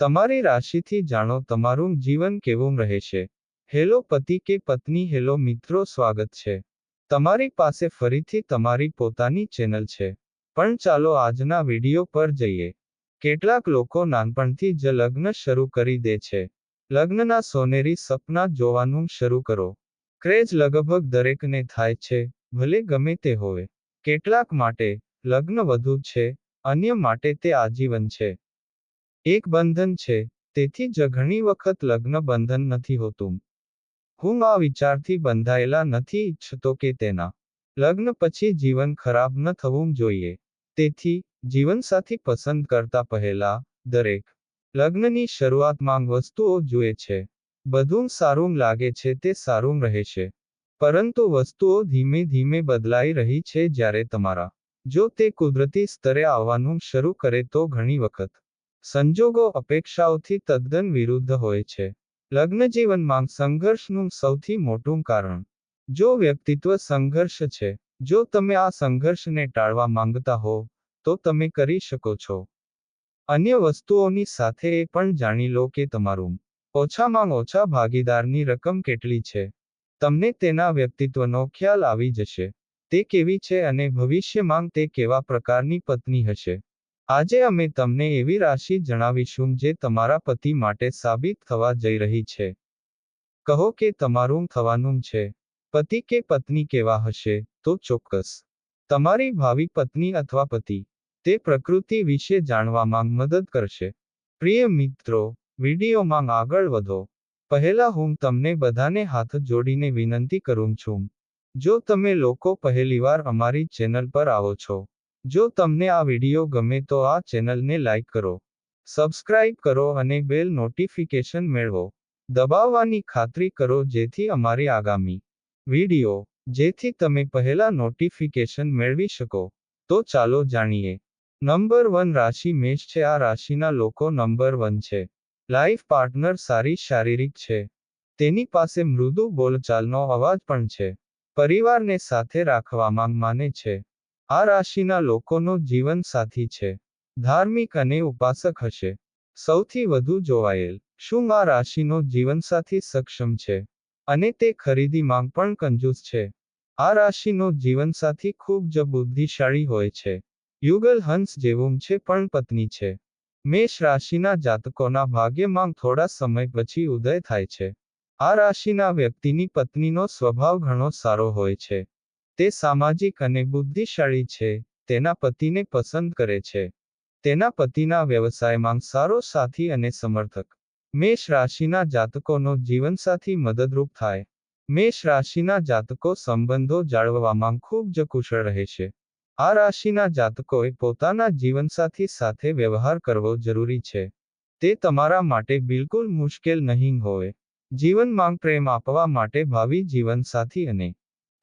તમારી રાશિથી જાણો તમારું જીવન કેવું રહેશે. હેલો પતિ કે પત્ની, હેલો મિત્રો, સ્વાગત છે તમારી પાસે ફરીથી તમારી પોતાની ચેનલ છે. પણ ચાલો આજના વિડિયો પર જઈએ. કેટલાક લોકો નાનપણથી જ લગ્ન શરૂ કરી દે છે. લગ્નના સોનેરી સપના જોવાનું શરૂ કરો. ક્રેઝ લગભગ દરેકને થાય છે, ભલે ગમે તે હોય. કેટલાક માટે લગ્ન વધુ છે, અન્ય માટે તે આજીવન છે. એક બંધન છે, તેથી જ ઘણી વખત લગ્ન બંધન નથી હોતું. હું આ વિચારથી બંધાયેલા નથી ઈચ્છતો કે તેના લગ્ન પછી જીવન ખરાબ ન થવું જોઈએ. તેથી, જીવનસાથી પસંદ કરતા પહેલા, દરેક લગ્નની શરૂઆતમાં વસ્તુઓ જુએ છે. બધું સારું લાગે છે તે સારું રહેશે. પરંતુ વસ્તુઓ ધીમે ધીમે બદલાઈ રહી છે જ્યારે તમારા જો તે કુદરતી સ્તરે આવવાનું શરૂ કરે તો ઘણી વખત સંજોગો અપેક્ષાઓથી તદ્દન વિરુદ્ધ હોય છે. લગ્નજીવનમાં સંઘર્ષનું સૌથી મોટું કારણ જો વ્યક્તિત્વ સંઘર્ષ છે. જો તમે આ સંઘર્ષને ટાળવા માંગતા હો, તો તમે કરી શકો છો. અન્ય વસ્તુઓની સાથે એ પણ જાણી લો કે તમારું ઓછામાં ઓછા ભાગીદારની રકમ કેટલી છે. તમને તેના વ્યક્તિત્વનો ખ્યાલ આવી જશે. તે કેવી છે અને ભવિષ્યમાં તે કેવા પ્રકારની પત્ની હશે. આજે અમે તમને એવી રાશિ જણાવીશું જે તમારા પતિ માટે સાબિત થવા જઈ રહી છે. કહો કે તમારું થવાનું છે. પતિ કે પત્ની કેવા હશે, તો ચોક્કસ તમારી ભાવિ પત્ની અથવા પતિ તે પ્રકૃતિ વિશે જાણવામાં મદદ કરશે. પ્રિય મિત્રો, વિડીયોમાં આગળ વધો પહેલા હું તમને બધાને હાથ જોડીને વિનંતી કરું છું. જો તમે લોકો પહેલીવાર અમારી ચેનલ પર આવો છો, જો તમને આ વિડિયો ગમે તો આ ચેનલને લાઈક કરો, સબસ્ક્રાઇબ કરો અને બેલ નોટિફિકેશન મેળવો દબાવવાની ખાતરી કરો જેથી અમારી આગામી વિડિયો જેથી તમે પહેલા નોટિફિકેશન મેળવી શકો. તો ચાલો જાણીએ. નંબર 1 રાશિ મેષ છે. આ રાશિના લોકો નંબર 1 છે. લાઈફ પાર્ટનર સારી શારીરિક છે. તેની પાસે મૃદુ બોલચાલનો અવાજ પણ છે. પરિવારને સાથે રાખવામાં માને છે. આ રાશિના લોકોનો જીવન સાથી છે. ધાર્મિક અને ઉપાસક હશે. સૌથી વધુ જોવાયેલ શું આ રાશિનો જીવનસાથી સક્ષમ છે અને તે ખરીદીમાં પણ કંજૂસ છે. આ રાશિનો જીવનસાથી ખૂબ જ બુદ્ધિશાળી હોય છે. યુગલ હંસ જેવું છે પણ પત્ની છે. મેષ રાશિના જાતકોના ભાગ્યમાં થોડા સમય પછી ઉદય થાય છે. આ રાશિના વ્યક્તિની પત્નીનો સ્વભાવ ઘણો સારો હોય છે. તે સામાજિક અને બુદ્ધિશાળી છે. તેના પતિને પસંદ કરે છે. તેના પતિના વ્યવસાયમાં સારો સાથી અને સમર્થક. મેષ રાશિના જાતકોનો જીવનસાથી મદદરૂપ થાય. મેષ રાશિના જાતકો સંબંધો જાળવવામાં ખૂબ જ કુશળ રહેશે. આ રાશિના જાતકોએ પોતાના જીવનસાથી સાથે વ્યવહાર કરવો જરૂરી છે. તે તમારા માટે બિલકુલ મુશ્કેલ નહીં હોય. જીવનમાં પ્રેમ આપવા માટે ભાવિ જીવનસાથી અને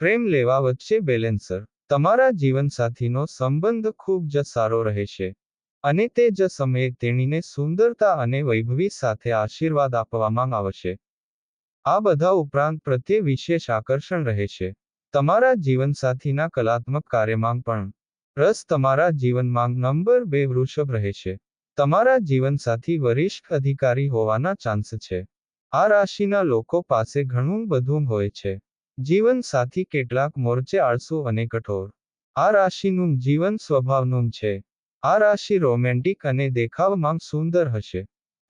પ્રેમ લેવા વચ્ચે બેલેન્સર. તમારા જીવનસાથીનો સંબંધ ખૂબ જ સારો રહેશે. અને તે જ સમયે તેણીને સુંદરતા અને વૈભવી સાથે આશીર્વાદ આપવામાં આવશે. આ બધા ઉપરાંત પ્રત્યે વિશેષ આકર્ષણ રહેશે. તમારા જીવનસાથીના કલાત્મક કાર્યમાં પણ રસ. તમારા જીવનમાં નંબર 2 વૃષભ રહેશે. તમારા જીવનસાથી વરિષ્ઠ અધિકારી હોવાના ચાન્સ છે. આ રાશિના લોકો પાસે ઘણું બધું હોય છે. જીવનસાથી કેટલાક મોરચે આળસુ અને કઠોર. આ રાશિનું જીવન સ્વભાવનું છે. આ રાશિ રોમેન્ટિક અને દેખાવમાં સુંદર હશે.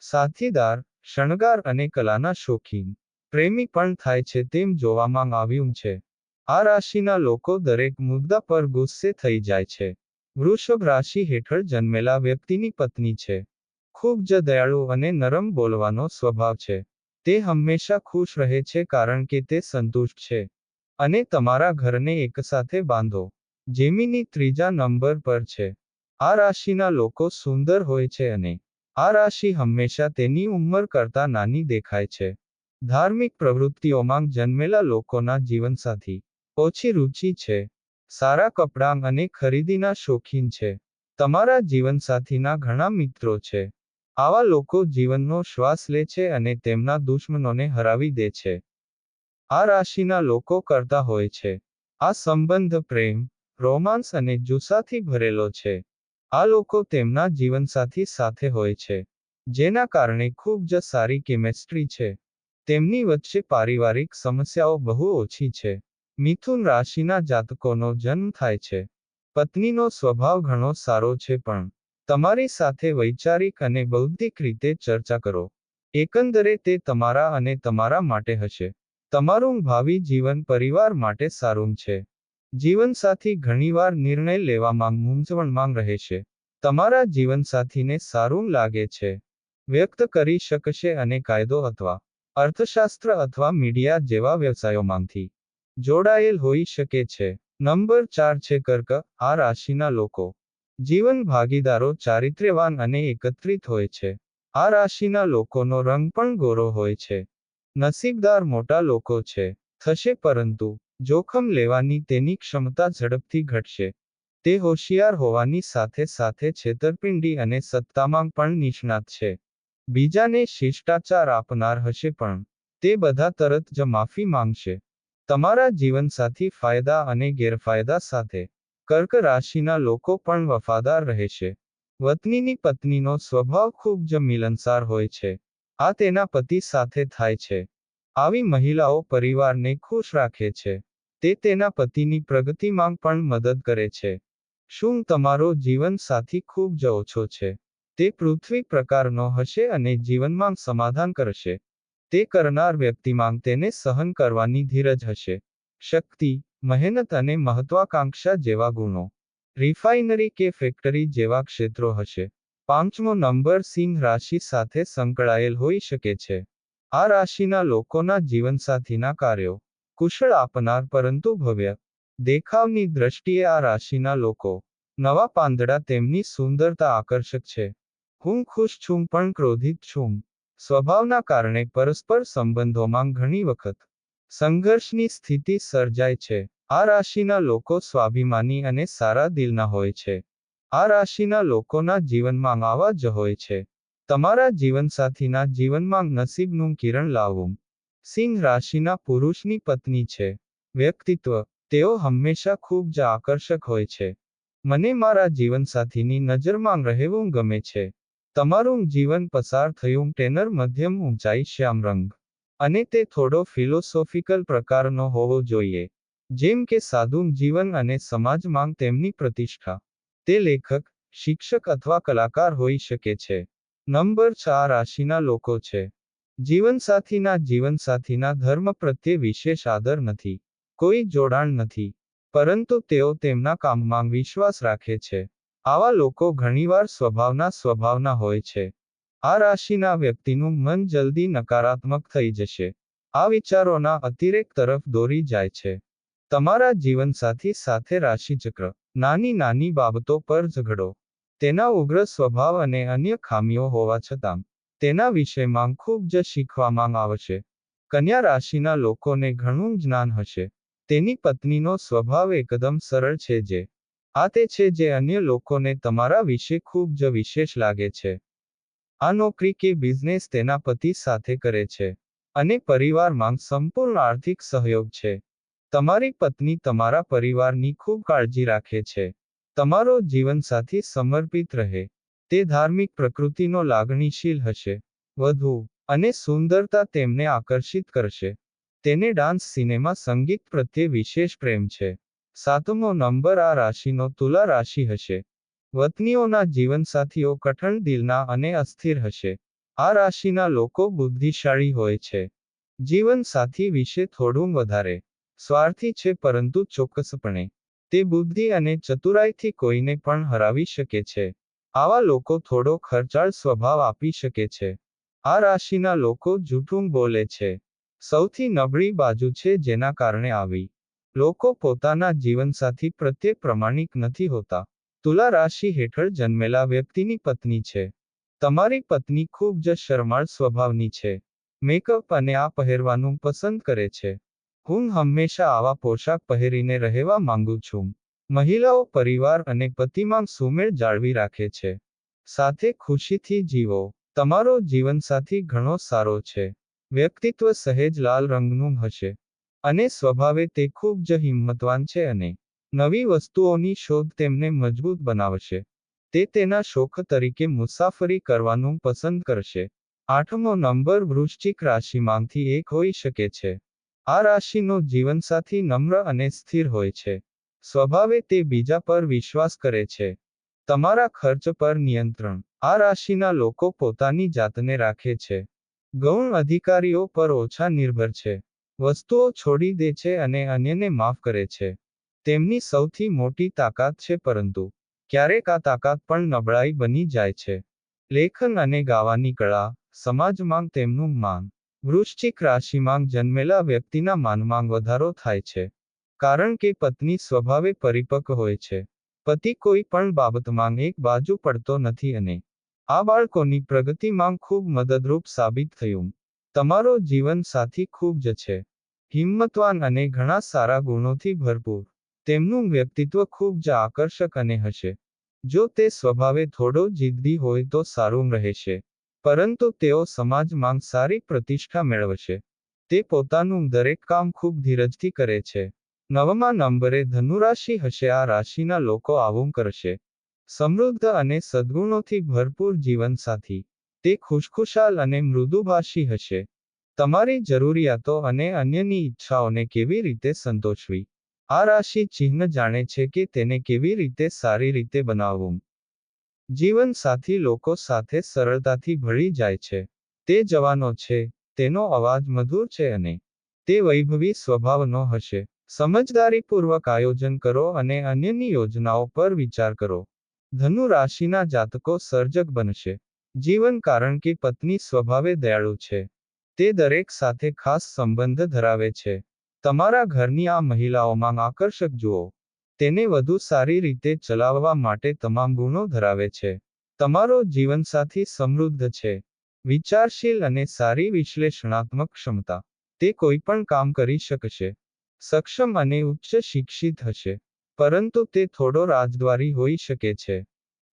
સાથીદાર, શણગાર અને કલાના શોખીન. પ્રેમી પણ થાય છે તેમ જોવામાં આવ્યું છે. આ રાશિના લોકો દરેક મુદ્દા પર ગુસ્સે થઈ જાય છે. વૃષભ રાશિ હેઠળ જન્મેલા વ્યક્તિની પત્ની છે. ખૂબ જ દયાળુ અને નરમ બોલવાનો સ્વભાવ છે. તે હંમેશા ખુશ રહે છે કારણ કે તે સંતુષ્ટ છે. અને તમારા ઘરને એકસાથે બાંધો. જેમિની ત્રીજા નંબર પર છે. આ રાશિના લોકો સુંદર હોય છે અને આ રાશિ હંમેશા તેની ઉંમર કરતાં નાની દેખાય છે. ધાર્મિક પ્રવૃત્તિઓમાં જન્મેલા લોકોના જીવનસાથી ઓછી રુચિ છે. સારા કપડાં અને ખરીદીના શોખીન છે. તમારા જીવનસાથીના ઘણા મિત્રો છે. આવા લોકો જીવનનો શ્વાસ લે છે અને તેમના દુશ્મનોને હરાવી દે છે. આ રાશિના લોકો કરતા હોય છે. આ સંબંધ પ્રેમ, રોમાંસ અને જુસ્સાથી ભરેલો છે. આ લોકો તેમના જીવનસાથી સાથે હોય છે. જેના કારણે ખૂબ જ સારી કેમેસ્ટ્રી છે. તેમની વચ્ચે પારિવારિક સમસ્યાઓ બહુ ઓછી છે. મિથુન રાશિના જાતકોનો જન્મ થાય છે. પત્નીનો સ્વભાવ ઘણો સારો છે પણ તમારી સાથે વૈચારિક અને બૌદ્ધિક રીતે ચર્ચા કરો. એકંદરે તે તમારા અને તમારા માટે હશે. તમારું ભાવિ જીવન પરિવાર માટે સારું છે. જીવનસાથી ઘણીવાર નિર્ણય લેવામાં મૂંઝવણમાં રહેશે. તમારા જીવનસાથીને સારું લાગે છે. વ્યક્ત કરી શકશે અને કાયદો અથવા અર્થશાસ્ત્ર અથવા મીડિયા જેવા વ્યવસાયોમાંથી જોડાયેલ હોઈ શકે છે. નંબર 4 છે કર્ક. આ રાશિના લોકો જીવન ભાગીદારો ચારિત્ર્યવાન અને એકત્રિત હોય છે. આ રાશિના લોકોનો રંગ પણ ગોરો હોય છે. નસીબદાર મોટા લોકો છે થશે પરંતુ જોખમ લેવાની તેની ક્ષમતા ઝડપથી ઘટશે. તે હોશિયાર હોવાની સાથે સાથે છેતરપિંડી અને સત્તામાં પણ નિષ્ણાત છે. બીજાને શિષ્ટાચાર આપનાર હશે પણ તે બધા તરત જ માફી માંગશે. તમારા જીવનસાથી ફાયદા અને ગેરફાયદા સાથે કર્ક રાશિના લોકો પણ વફાદાર રહેશે. વતનીની પત્નીનો સ્વભાવ ખૂબ જ મિલનસાર હોય છે. આ તેના પતિ સાથે થાય છે. આવી મહિલાઓ પરિવારને ખુશ રાખે છે. તે તેના પતિની પ્રગતિમાં પણ મદદ કરે છે. શું તમારો જીવનસાથી ખૂબ જ ઓછો છે? તે પૃથ્વી પ્રકારનો હશે અને જીવનમાં સમાધાન કરશે. તે કરનાર વ્યક્તિમાં તેને સહન કરવાની ધીરજ હશે. શક્તિ, મહેનત અને મહત્વાકાંક્ષા જેવા ગુણો રિફાઇનરી કે ફેક્ટરી જેવા ક્ષેત્રો હશે. 5મો નંબર સિંહ રાશિ સાથે સંકળાયેલ હોઈ શકે છે. આ રાશિના લોકોના જીવનસાથીના કાર્યો કુશળ આપનાર પરંતુ ભવ્ય દેખાવની દ્રષ્ટિએ આ રાશિના લોકો નવા પાંદડા તેમની સુંદરતા આકર્ષક છે. હું ખુશ છું પણ ક્રોધિત છું. સ્વભાવના કારણે પરસ્પર સંબંધોમાં ઘણી વખત સંઘર્ષની સ્થિતિ સર્જાય છે. આ રાશિના લોકો સ્વાભિમાની અને સારા દિલના હોય છે. આ રાશિના લોકોના જીવનમાં આવા જ હોય છે. તમારા જીવનસાથીના જીવનમાં નસીબનું કિરણ લાવવું. સિંહ રાશિના પુરુષની પત્ની છે. વ્યક્તિત્વ તેઓ હંમેશા ખૂબ જ આકર્ષક હોય છે. મને મારા જીવનસાથીની નજરમાં રહેવું ગમે છે. તમારું જીવન પસાર થયું ટેનર મધ્યમ ઊંચાઈ શ્યામ રંગ અને તે થોડો ફિલોસોફિકલ પ્રકારનો હોવો જોઈએ. જેમ કે સાદું જીવન અને સમાજમાં તેમની પ્રતિષ્ઠા. તે લેખક, શિક્ષક અથવા કલાકાર હોઈ શકે છે. નંબર 4 રાશિના લોકો છે. જીવનસાથીના ધર્મ પ્રત્યે વિશેષ આદર નથી. કોઈ જોડાણ નથી. પરંતુ તેઓ તેમના કામમાં વિશ્વાસ રાખે છે. આવા લોકો ઘણીવાર સ્વભાવના હોય છે. આ રાશિના વ્યક્તિનું મન જલ્દી નકારાત્મક થઈ જશે. આ વિચારોના અતિરેક તરફ દોરી જાય છે. તમારા જીવનસાથી સાથે રાશિચક્ર નાની નાની બાબતો પર ઝઘડો. તેના ઉગ્ર સ્વભાવ અને અન્ય ખામીઓ હોવા છતાં તેના વિષયમાં ખૂબ જ શીખવામાં આવશે. કન્યા રાશિના લોકોને ઘણું જ્ઞાન હશે. તેની પત્નીનો સ્વભાવ એકદમ સરળ છે આ તે છે જે અન્ય લોકોને તમારા વિશે ખૂબ જ વિશેષ લાગે છે. આ નોકરી કે બિઝનેસ તેના પતિ સાથે કરે છે. અને પરિવારમાં સંપૂર્ણ આર્થિક સહયોગ છે. તમારી પત્ની તમારા પરિવારની ખૂબ કાળજી રાખે છે. તમારો જીવનસાથી સમર્પિત રહે. તે ધાર્મિક પ્રકૃતિનો લાગણીશીલ હશે. વધુ અને સુંદરતા તેમને આકર્ષિત કરશે. તેને ડાન્સ સિનેમા સંગીત પ્રત્યે વિશેષ પ્રેમ છે. 7મો નંબર આ રાશિનો તુલા રાશિ હશે. વતનીઓના જીવનસાથીઓ કઠણ દિલના અને અસ્થિર હશે. આ રાશિના લોકો બુદ્ધિશાળી હોય છે. જીવનસાથી વિશે થોડું વધારે સ્વાર્થી છે પરંતુ ચોક્કસપણે તે બુદ્ધિ અને ચતુરાઈથી કોઈને પણ હરાવી શકે છે. આવા લોકો થોડો ખર્ચાળ સ્વભાવ આપી શકે છે. આ રાશિના લોકો જૂઠું બોલે છે. સૌથી નબળી બાજુ છે જેના કારણે આવી લોકો પોતાના જીવનસાથી પ્રત્યે પ્રમાણિક નથી હોતા. તુલા રાશિ હેઠળ જન્મેલા વ્યક્તિની પત્ની છે. તમારી પત્ની ખૂબ જ શરમાળ સ્વભાવની છે. મેકઅપ અને આ પહેરવાનું પસંદ કરે છે. હું હંમેશા આવા પોશાક પહેરીને રહેવા માંગુ છું. મહિલાઓ પરિવાર અને પતિમાં સુમેળ જાળવી રાખે છે. સાથે ખુશીથી જીવો. તમારો જીવનસાથી ઘણો સારો છે. વ્યક્તિત્વ સહેજ લાલ રંગનું હશે. અને સ્વભાવે તે ખૂબ જ હિંમતવાન છે અને નવી વસ્તુઓની શોધ તેમને મજબૂત બનાવશે. તે તેના શોખ તરીકે મુસાફરી કરવાનું પસંદ કરશે. 8મો નંબર વૃશ્ચિક રાશિમાંથી એક હોઈ શકે છે. આ રાશિનો જીવનસાથી નમ્ર અને સ્થિર હોય છે. સ્વભાવે તે બીજા પર વિશ્વાસ કરે છે. તમારા ખર્ચ પર નિયંત્રણ. આ રાશિના લોકો પોતાની જાતને રાખે છે. ગૌણ અધિકારીઓ પર ઓછા નિર્ભર છે. વસ્તુઓ છોડી દે છે અને અન્યને માફ કરે છે. તેમની સૌથી મોટી તાકાત છે, પરંતુ ક્યારેક આ તાકાત પણ નબળાઈ બની જાય છે. લેખન અને ગાવાની કળા. સમાજમાં તેમનું માન. વૃશ્ચિક રાશિમાં જન્મેલા વ્યક્તિના માનમાં વધારો થાય છે. કારણ કે પત્ની સ્વભાવે પરિપક્વ હોય છે. પતિ કોઈ પણ બાબતમાં એક બાજુ પડતો નથી અને આ બાળકોની પ્રગતિમાં ખૂબ મદદરૂપ સાબિત થયું. તમારો જીવન સાથી ખૂબ જ છે. હિંમતવાન અને ઘણા સારા ગુણોથી ભરપૂર. તેમનું વ્યક્તિત્વ ખૂબ જ આકર્ષક અને હશે. જો તે સ્વભાવે થોડો જિદ્દી હોય તો સારું રહેશે. પરંતુ તેઓ સમાજમાં સારી પ્રતિષ્ઠા મેળવશે. તે પોતાનું દરેક કામ ખૂબ ધીરજથી કરે છે. 9મા નંબરે ધનુરાશિ હશે. આ રાશિના લોકો આવું કરશે. સમૃદ્ધ અને સદ્ગુણોથી ભરપૂર જીવનસાથી. તે ખુશખુશાલ અને મૃદુભાષી હશે. તમારી જરૂરિયાતો અને અન્યની ઈચ્છાઓને કેવી રીતે સંતોષવી, આ રાશિ ચિહ્ન જાણે છે કે તેને કેવી રીતે સારી રીતે બનાવવું. જીવનસાથી લોકો સાથે સરળતાથી ભળી જાય છે. તે જવાનો છે. તેનો અવાજ મધુર છે અને તે વૈભવી સ્વભાવનો હશે. સમજદારીપૂર્વક આયોજન કરો અને અન્યની યોજનાઓ પર વિચાર કરો. ધનુ રાશિના જાતકો સર્જક બનશે. જીવન કારણ કે પત્ની સ્વભાવે દયાળુ છે. તે દરેક સાથે ખાસ સંબંધ ધરાવે છે. તમારા ઘરની આ મહિલાઓમાં આકર્ષક જુઓ. તેને વધુ સારી રીતે ચલાવવા માટે તમામ ગુણો ધરાવે છે. તમારો જીવનસાથી સમૃદ્ધ છે. વિચારશીલ અને સારી વિશ્લેષણાત્મક ક્ષમતા. તે કોઈ પણ કામ કરી શકશે. સક્ષમ અને ઉચ્ચ શિક્ષિત હશે. પરંતુ તે થોડો રાજદ્વારી હોઈ શકે છે.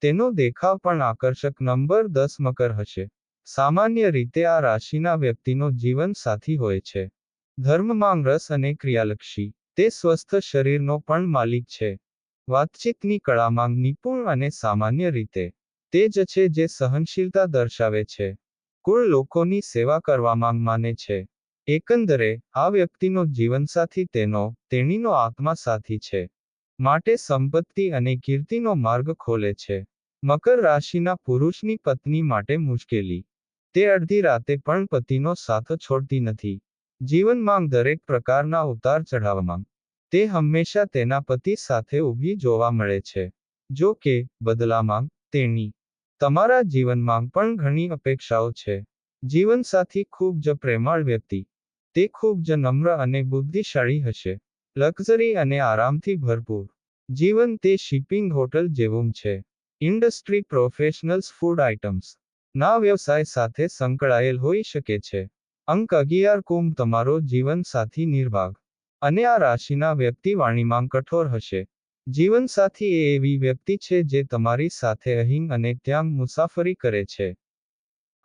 તેનો દેખાવ પણ આકર્ષક. નંબર 10 મકર હશે. સામાન્ય રીતે આ રાશિના વ્યક્તિનો જીવન સાથી હોય છે. ધર્મમાં રસ અને ક્રિયાલક્ષી. તે સ્વસ્થ શરીરનો પણ માલિક છે. વાતચીતની કળામાં નિપુણ અને સામાન્ય રીતે તે જ છે જે સહનશીલતા દર્શાવે છે. કુળ લોકોની સેવા કરવામાં માને છે. એકંદરે આ વ્યક્તિનો જીવનસાથી તેણીનો આત્મા સાથી છે. માટે સંપત્તિ અને કીર્તિનો માર્ગ ખોલે છે. મકર રાશિના પુરુષની પત્ની માટે મુશ્કેલી. તે અડધી રાતે પણ પતિનો સાથ છોડતી નથી. જીવનમાં દરેક પ્રકારના ઉતાર ચઢાવમાં તે હંમેશા તેના પતિ સાથે ઊભી જોવા મળે છે. જો કે, બદલામાં, તેણી તમારા જીવનમાં પણ ઘણી અપેક્ષાઓ છે. જીવનસાથી ખૂબ જ પ્રેમાળ વ્યક્તિ. તે ખૂબ જ નમ્ર અને બુદ્ધિશાળી હશે. લક્ઝરી અને આરામથી ભરપૂર. જીવન તે શિપિંગ હોટલ જેવું છે. ઇન્ડસ્ટ્રી પ્રોફેશનલ્સ ફૂડ આઇટમ્સ ના વ્યવસાય સાથે સંકળાયેલ હોઈ શકે છે. અંક 11 કુંભ. તમારો જીવનસાથી નિર્ભાગ અને આ રાશિના વ્યક્તિ વાણીમાં કઠોર હશે. જીવનસાથી એ એવી વ્યક્તિ છે જે તમારી સાથે અહીં અને ત્યાં મુસાફરી કરે છે.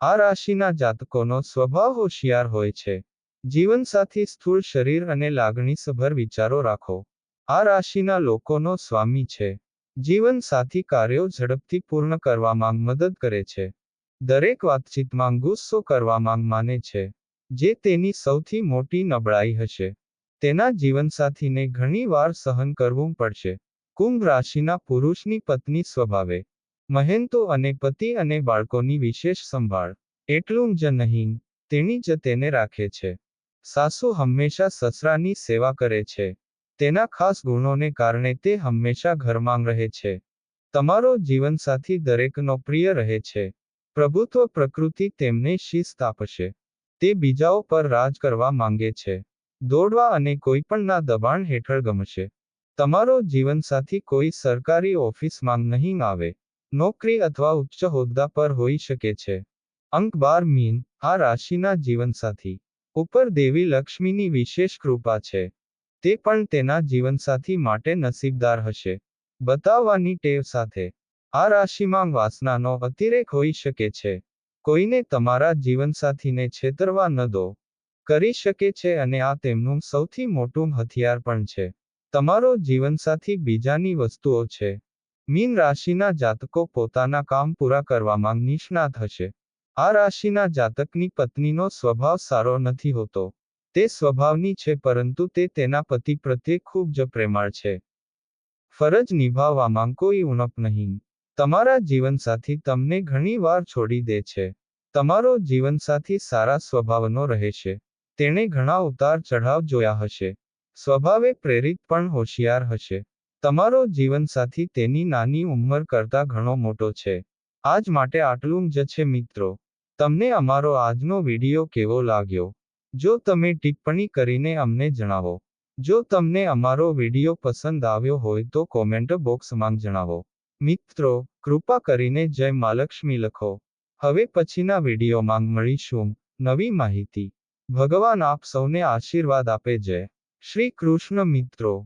આ રાશિના જાતકોનો સ્વભાવ હોશિયાર હોય છે. જીવનસાથી સ્થૂળ શરીર અને લાગણીસભર વિચારો રાખો. આ રાશિના લોકોનો સ્વામી છે. જીવનસાથી કાર્યો ઝડપથી પૂર્ણ કરવામાં મદદ કરે છે. દરેક વાતચીતમાં ગુસ્સો કરવામાં માને છે, જે તેની સૌથી મોટી નબળાઈ હશે. તેના જીવનસાથીને ઘણી વાર સહન કરવું પડશે. કુંભ રાશિના પુરુષની પત્ની સ્વભાવે મહેનતુ અને પતિ અને બાળકોની વિશેષ સંભાળ. એટલું જ નહીં, તેણી જ તેને રાખે છે. સાસુ હંમેશા સસરાની સેવા કરે છે. તેના ખાસ ગુણોને કારણે તે હંમેશા ઘરમાં રહે છે. તમારો જીવનસાથી દરેકનો પ્રિય રહે છે. પ્રભુત્વ પ્રકૃતિ તેમને શિસ્ત આપશે. તે બીજાઓ પર રાજ કરવા માંગે છે. દોડવા અને કોઈપણના દબાણ હેઠળ ગમશે. તમારો જીવનસાથી કોઈ સરકારી ઓફિસમાં નહીં આવે. નોકરી અથવા ઉચ્ચ હોદ્દા પર હોઈ શકે છે. અંક 12 મીન. આ રાશિના જીવનસાથી ઉપર દેવી લક્ષ્મીની વિશેષ કૃપા છે. તે પણ તેના જીવનસાથી માટે નસીબદાર હશે. બતાવવાની ટેવ સાથે આ રાશિમાં વાસનાનો અતિરેક હોઈ શકે છે. કોઈને તમારા જીવનસાથીને છેતરવા ન દો. કરી શકે છે અને આ તેમનું સૌથી મોટું હથિયાર પણ છે. તમારો જીવનસાથી બીજાની વસ્તુઓ છે. મીન રાશિના જાતકો પોતાના કામ પૂરા કરવામાં નિષ્ણાત હશે. આ રાશિના જાતકની પત્નીનો સ્વભાવ સારો નથી હોતો. તે સ્વભાવની છે પરંતુ તે તેના પતિ પ્રત્યે ખૂબ જ પ્રેમાળ છે. ફરજ નિભાવવામાં કોઈ ઉણપ નહીં. તમારા જીવનસાથી તમને ઘણી વાર છોડી દે છે. તમારો જીવનસાથી સારા સ્વભાવનો રહેશે. તેણે ઘણા ઉતાર ચઢાવ જોયા હશે. સ્વભાવે પ્રેરિત પણ હોશિયાર હશે. તમારો જીવનસાથી તેની નાની ઉંમર કરતાં ઘણો મોટો છે. આજ માટે આટલું જ છે મિત્રો. તમને અમારો આજનો વિડીયો કેવો લાગ્યો? જો તમે ટિપ્પણી કરીને અમને જણાવો. જો તમને અમારો વિડીયો પસંદ આવ્યો હોય તો કોમેન્ટ બોક્સમાં જણાવો. મિત્રો, કૃપા કરીને જય મહાલક્ષ્મી લખો. હવે પછીના વિડીયોમાં મળીશું નવી માહિતી. ભગવાન આપ સૌને આશીર્વાદ આપે. જય શ્રી કૃષ્ણ મિત્રો.